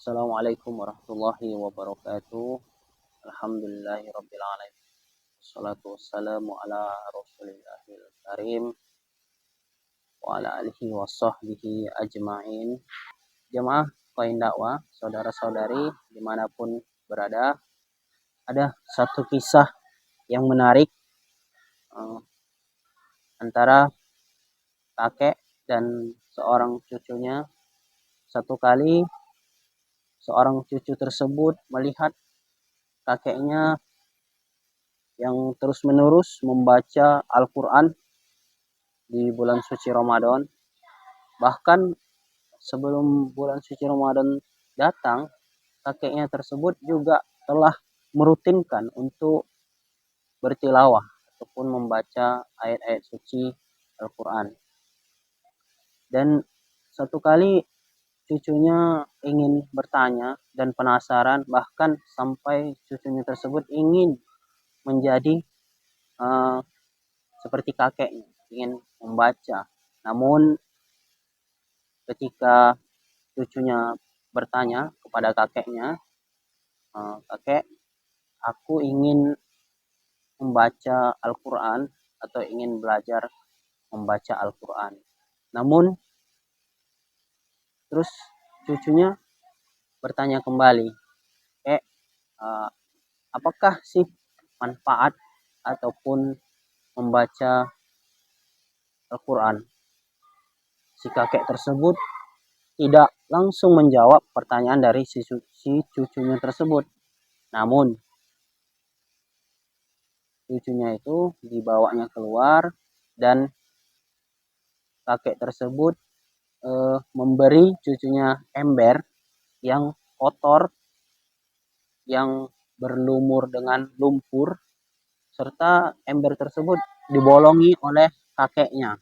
Assalamualaikum warahmatullahi wabarakatuh. Alhamdulillahirabbil alamin. Wassalatu wassalamu ala Rasulillahil karim wa ala alihi washabbihi ajmain. Jemaah Koin Dakwah, saudara-saudari dimanapun berada, ada satu kisah yang menarik antara kakek dan seorang cucunya. Satu kali seorang cucu tersebut melihat kakeknya yang terus-menerus membaca Al-Quran di bulan suci Ramadan. Bahkan sebelum bulan suci Ramadan datang, kakeknya tersebut juga telah merutinkan untuk bertilawah ataupun membaca ayat-ayat suci Al-Quran. Dan satu kali cucunya ingin bertanya dan penasaran, bahkan sampai cucunya tersebut ingin menjadi seperti kakeknya, ingin membaca. Namun ketika cucunya bertanya kepada kakeknya, kakek, aku ingin membaca Al-Quran atau ingin belajar membaca Al-Quran. Namun terus cucunya bertanya kembali, apakah sih manfaat ataupun membaca Al-Quran? Si kakek tersebut tidak langsung menjawab pertanyaan dari si cucunya tersebut. Namun cucunya itu dibawanya keluar dan kakek tersebut memberi cucunya ember yang kotor, yang berlumur dengan lumpur, serta ember tersebut dibolongi oleh kakeknya.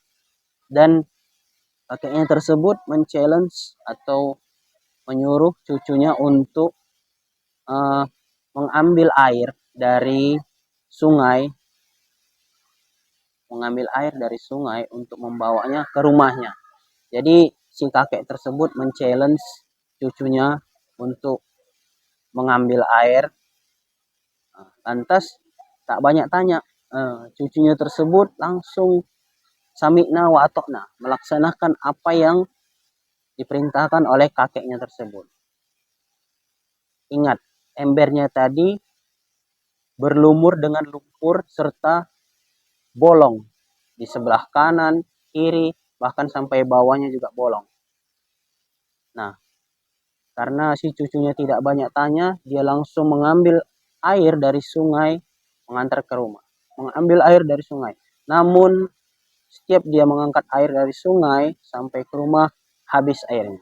Dan kakeknya tersebut men-challenge atau menyuruh cucunya untuk mengambil air dari sungai untuk membawanya ke rumahnya. Jadi si kakek tersebut men-challenge cucunya untuk mengambil air. Lantas tak banyak tanya, cucunya tersebut langsung sami'na wa atokna, melaksanakan apa yang diperintahkan oleh kakeknya tersebut. Ingat, embernya tadi berlumur dengan lumpur serta bolong di sebelah kanan, kiri, bahkan sampai bawahnya juga bolong. Nah, karena si cucunya tidak banyak tanya, dia langsung mengambil air dari sungai mengantar ke rumah. Mengambil air dari sungai. Namun setiap dia mengangkat air dari sungai sampai ke rumah, habis airnya.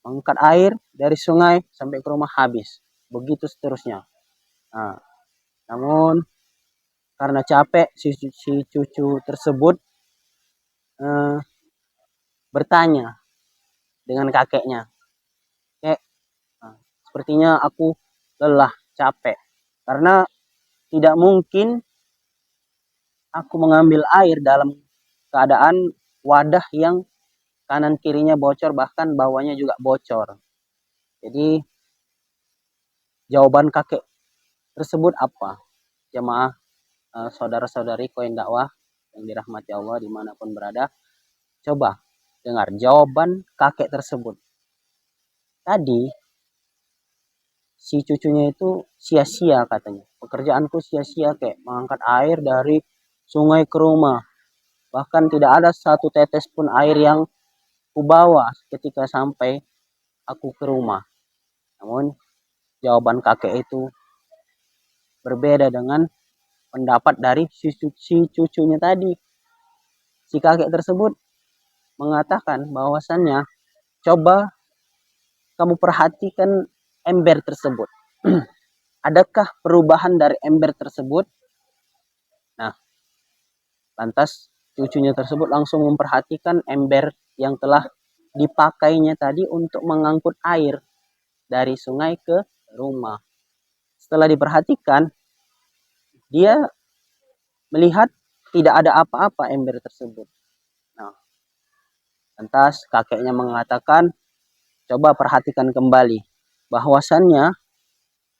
Mengangkat air dari sungai sampai ke rumah, habis. Begitu seterusnya. Nah, namun karena capek, si cucu tersebut bertanya dengan kakeknya, "Kek, sepertinya aku lelah, capek. Karena tidak mungkin aku mengambil air dalam keadaan wadah yang kanan kirinya bocor, bahkan bawahnya juga bocor." Jadi jawaban kakek tersebut apa? Jemaah saudara-saudari Koin Dakwah yang dirahmati Allah dimanapun berada, coba dengar jawaban kakek tersebut. Tadi si cucunya itu sia-sia katanya. Pekerjaanku sia-sia, kayak mengangkat air dari sungai ke rumah. Bahkan tidak ada satu tetes pun air yang kubawa ketika sampai aku ke rumah. Namun jawaban kakek itu berbeda dengan pendapat dari si cucunya tadi. Si kakek tersebut mengatakan bahwasannya, coba kamu perhatikan ember tersebut. Adakah perubahan dari ember tersebut? Nah, lantas cucunya tersebut langsung memperhatikan ember yang telah dipakainya tadi untuk mengangkut air dari sungai ke rumah. Setelah diperhatikan, dia melihat tidak ada apa-apa ember tersebut. Nah, lantas kakeknya mengatakan, coba perhatikan kembali. bahwasannya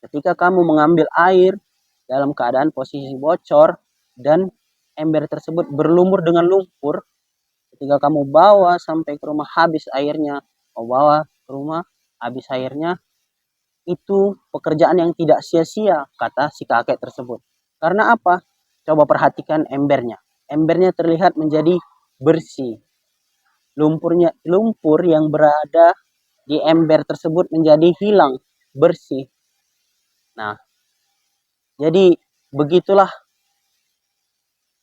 ketika kamu mengambil air dalam keadaan posisi bocor dan ember tersebut berlumur dengan lumpur, ketika kamu bawa sampai ke rumah habis airnya, kau bawa ke rumah habis airnya, itu pekerjaan yang tidak sia-sia, kata si kakek tersebut. Karena apa? Coba perhatikan embernya. Embernya terlihat menjadi bersih. Lumpur yang berada di ember tersebut menjadi hilang, bersih. Nah, jadi begitulah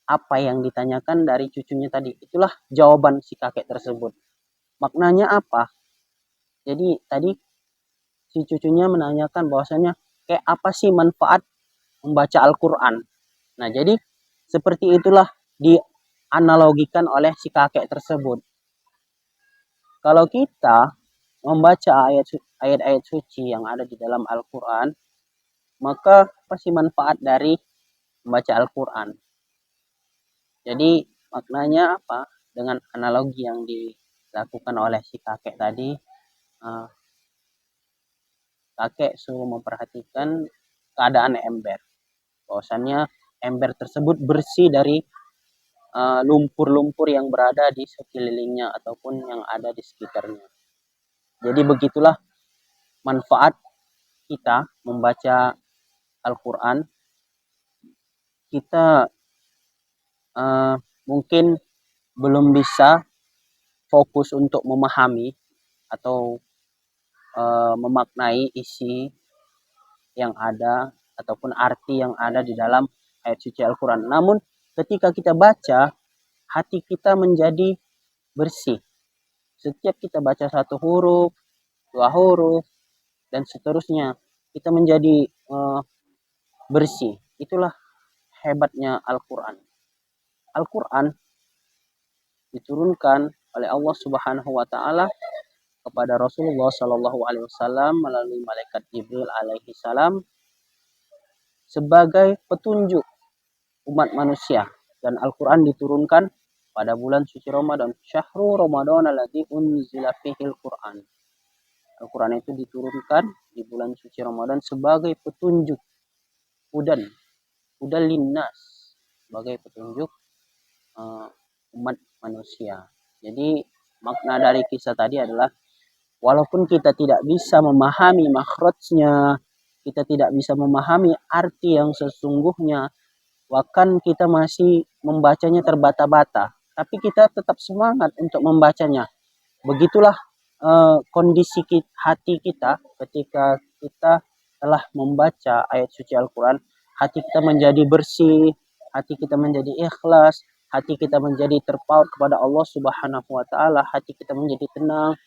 apa yang ditanyakan dari cucunya tadi. Itulah jawaban si kakek tersebut. Maknanya apa? Jadi tadi si cucunya menanyakan bahwasanya kayak apa sih manfaat membaca Al-Quran. Nah, jadi seperti itulah dianalogikan oleh si kakek tersebut. Kalau kita membaca ayat-ayat suci yang ada di dalam Al-Quran, maka pasti manfaat dari membaca Al-Quran. Jadi maknanya apa? Dengan analogi yang dilakukan oleh si kakek tadi, kakek suruh memperhatikan keadaan ember. Bahwasannya ember tersebut bersih dari lumpur-lumpur yang berada di sekelilingnya ataupun yang ada di sekitarnya. Jadi begitulah manfaat kita membaca Al-Quran. Kita mungkin belum bisa fokus untuk memahami atau memaknai isi yang ada ataupun arti yang ada di dalam ayat suci Al-Quran. Namun ketika kita baca, hati kita menjadi bersih. Setiap kita baca satu huruf, dua huruf, dan seterusnya, kita menjadi bersih. Itulah hebatnya Al-Quran. Al-Quran diturunkan oleh Allah Subhanahu wa taala kepada Rasulullah Shallallahu alaihi wasallam melalui malaikat Jibril alaihi salam sebagai petunjuk umat manusia, dan Al-Quran diturunkan pada bulan suci Ramadan. Syahrul Ramadan alladzi unzila fihil Quran. Al-Quran itu diturunkan di bulan suci Ramadan sebagai petunjuk, hudan linnas, sebagai petunjuk umat manusia. Jadi makna dari kisah tadi adalah walaupun kita tidak bisa memahami makhrajnya, kita tidak bisa memahami arti yang sesungguhnya, bahkan kita masih membacanya terbata-bata, tapi kita tetap semangat untuk membacanya. Begitulah kondisi hati kita ketika kita telah membaca ayat suci Al-Quran. Hati kita menjadi bersih, hati kita menjadi ikhlas, hati kita menjadi terpaut kepada Allah Subhanahu wa taala, hati kita menjadi tenang,